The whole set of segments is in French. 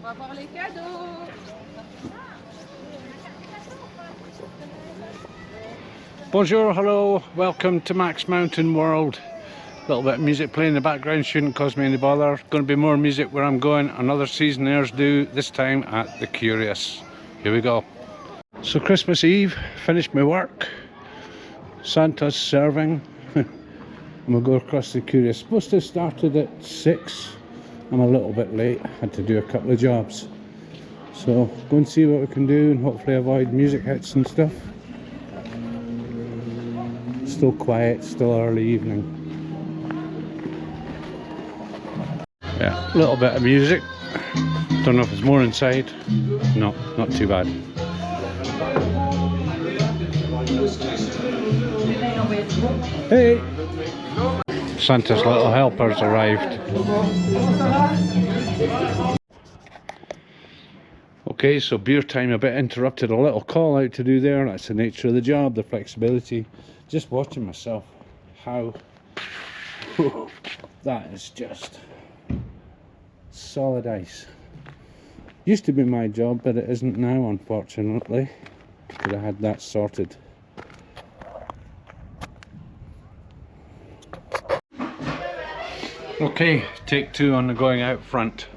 va voir les cadeaux. Bonjour, hello, welcome to MaxMountainWorld. A little bit of music playing in the background shouldn't cause me any bother. Going to be more music where I'm going. Another Seasonaires do, this time at the Curious. Here we go. So Christmas Eve, finished my work. Santa's serving. And we'll go across the Curious. Supposed to have started at 6. I'm a little bit late. Had to do a couple of jobs. So go and see what we can do and hopefully avoid music hits and stuff. Still quiet, still early evening. Yeah, a little bit of music. Don't know if it's more inside. No, not too bad. Hey! Santa's little helpers arrived. Okay, so beer time a bit interrupted. A little call out to do there. That's the nature of the job, the flexibility. Just watching myself. How that is just solid ice. Used to be my job, but it isn't now, unfortunately. Could have had that sorted. Okay, take 2 on the going out front,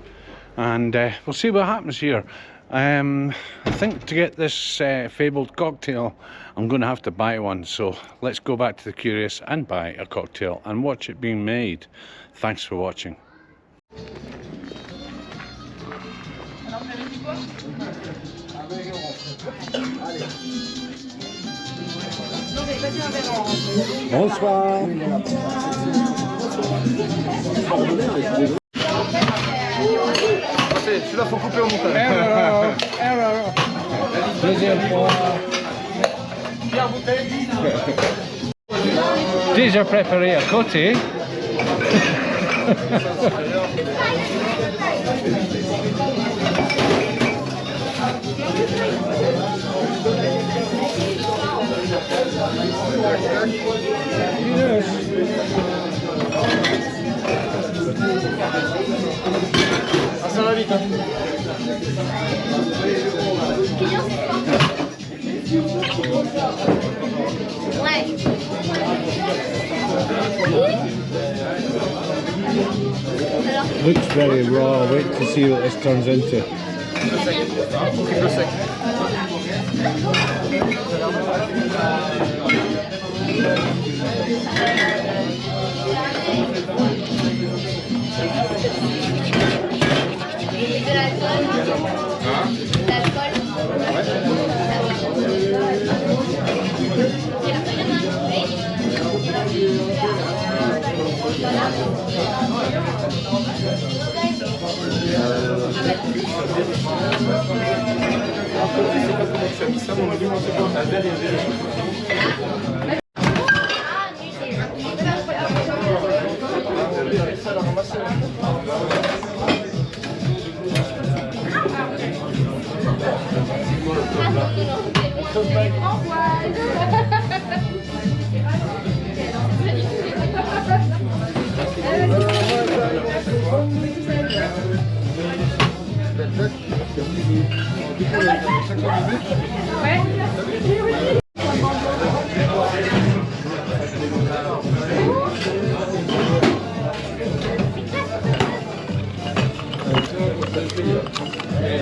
and we'll see what happens here. I think to get this fabled cocktail, I'm going to have to buy one. So let's go back to the Curious and buy a cocktail and watch it being made. Thanks for watching. Bonsoir. Celui-là faut couper au montage. Error. Deuxième fois. Déjà préparé à côté. Ah, ça va vite, hein. Ouais. Looks very raw. Wait to see what this turns into. De l'alcool. L'alcool.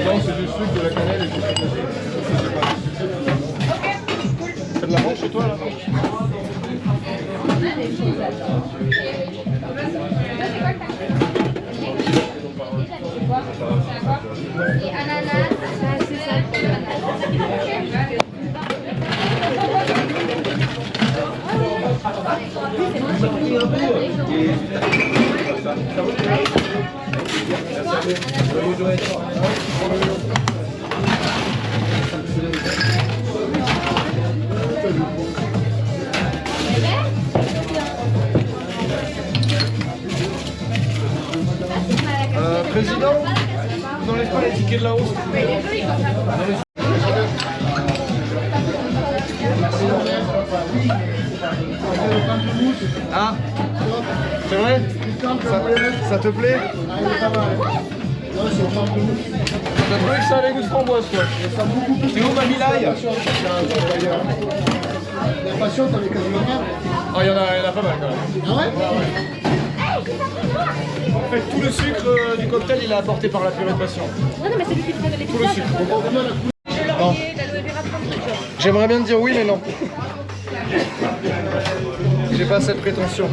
Non, c'est du sucre, de la cannelle et du sucre. C'est de la menthe chez toi là? Et ananas, c'est ça. Président, vous n'enlèvez pas les tickets de la hausse? Ah, c'est vrai? Ça te plaît? T'as trouvé que ça avait goût de framboise, quoi. C'est où, mamie l'ail? La passion, t'en es quasiment rien. Ah, il y en a pas mal, quand même. Ah ouais? En fait, tout le sucre du cocktail, il est apporté par la purée de passion. Non, mais c'est lui qui te donne les Tout le sucre. Non. J'aimerais bien te dire oui, mais non. J'ai pas cette prétention.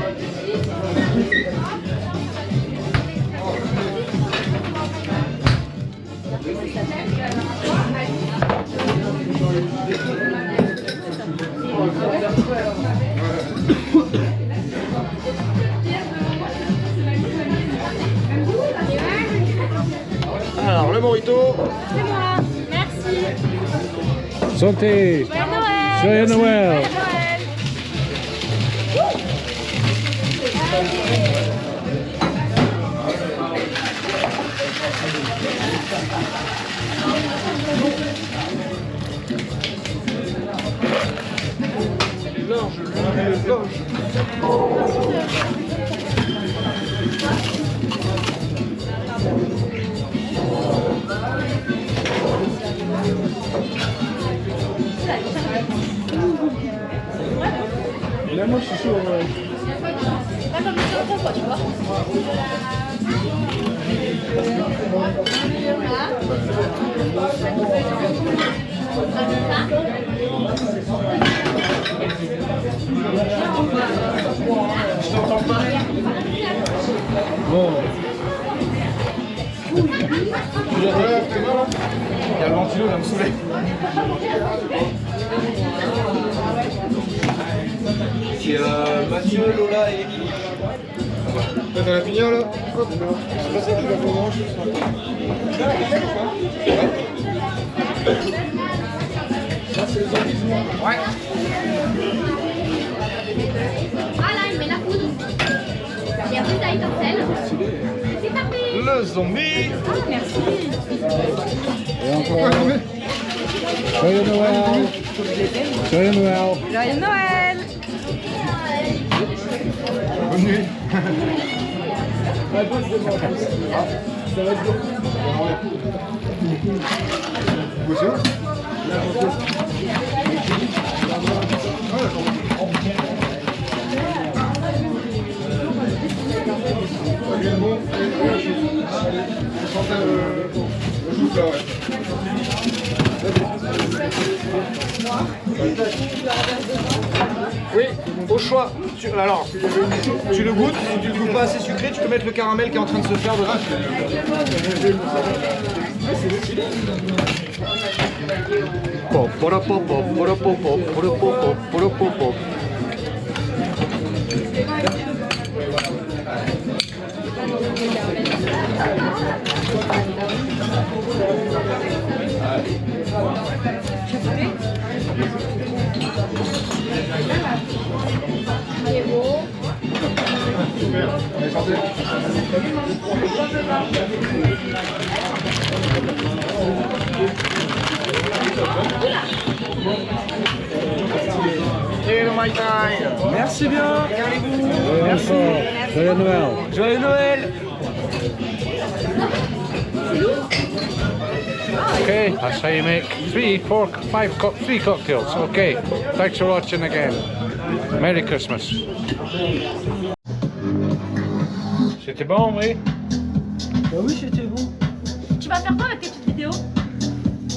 Alors, le mojito. C'est moi. Merci. Santé. Joyeux Noël. Joyeux Noël. Là, moi, je suis chaud. C'est pas comme ça, quoi, tu vois. Je t'entends pas. Bon. Tu l'as dit, c'est moi, là? Il y a le ventilo, il va me saouler. C'est Mathieu, Lola et Émilie. Toi, t'as la pinière, là? Hop, c'est pas ça que tu vas pour manger. Ça, c'est les zombies. Ouais. Ah là, il met la poudre. Et après, t'as étincelle. C'est tapé. Le zombie. Ah, merci. Et encore. Joyeux Noël. Joyeux Noël. Joyeux Noël. Bonne nuit. Ça va être bon. Vous aussi? Bon, je sentais le joute là, ouais. Oui, au choix. Alors, tu le goûtes, si tu le goûtes pas assez sucré, tu peux mettre le caramel qui est en train de se faire dedans. Et le Mai Tai. Merci bien. Regardez-vous. Merci. Joyeux Noël. Joyeux Noël. Okay, that's how you make 3, 4, 5, 3 cocktails. Okay, thanks for watching again. Merry Christmas. C'était bon, oui? Bah oui, c'était bon. Tu vas faire quoi avec tes petites vidéos?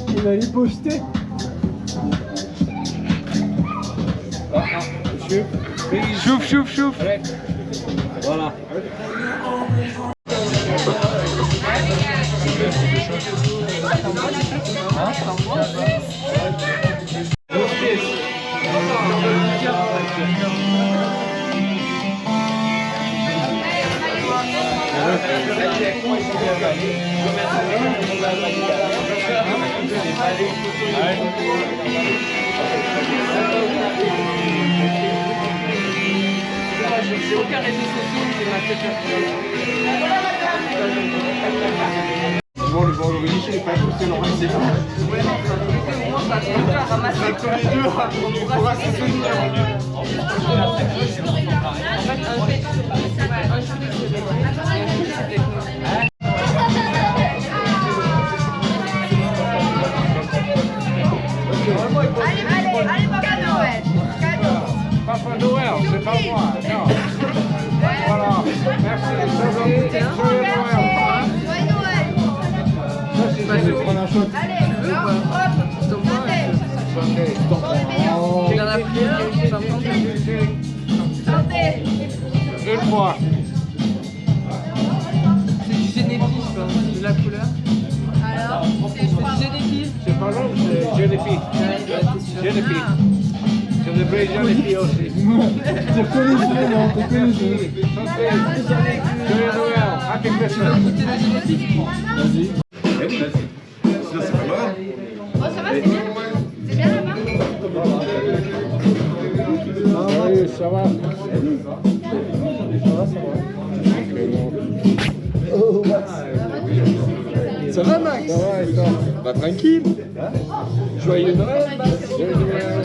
Il va les poster. Monsieur. Chouf, chouf, chouf. Voilà. J'ai aucun réseau social, c'est ma tête. Bon, le bon d'origine, il est pas tout, c'est normal, c'est bon. Ouais, non, ça au moins, ça fait à ramasser. Tous les deux, on pourra se souvenir. En fait, un fait, un chou, c'est des fois. C'est du génépi, je pense, de la couleur. Alors, c'est C'est du génépi. C'est pas long, c'est Genepi. Genepi. C'est le vrai Genepi aussi. T'es connu, non? T'es connu. Joyeux Noël, Happy Christmas. Goûter le génépi. Vas-y. Ça, c'est pas mal. Oh, ça va, c'est bien. C'est bien là-bas. Salut, ça va? Oh, Max. Ça va, Max? Ça va et toi? Bah, tranquille. Joyeux Noël, Max. Joyeux Noël.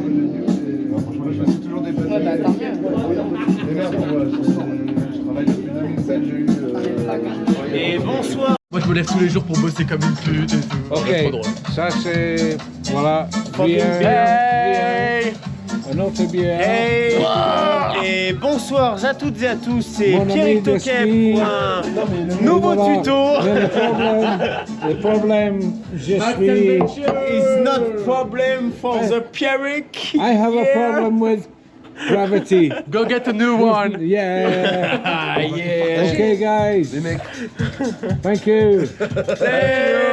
Je fais toujours des petits. Ouais, bah tant mieux. Mais merde, moi, je travaille depuis 2007, j'ai eu. Et bonsoir. Moi je me lève tous les jours pour bosser comme une pute et tout. Ok, C'est trop drôle. ça c'est, voilà, Hey. un autre bière. Hey. Et bonsoir à toutes et à tous, c'est Mon ami Pierre de Toquet ski. pour un nouveau Voilà. tuto. Mais le problème, je suis, It's not problem for the Pierrick. I have a problem with gravity. Go get a new one. Yeah. Yeah. Okay guys. Thank you. Hey.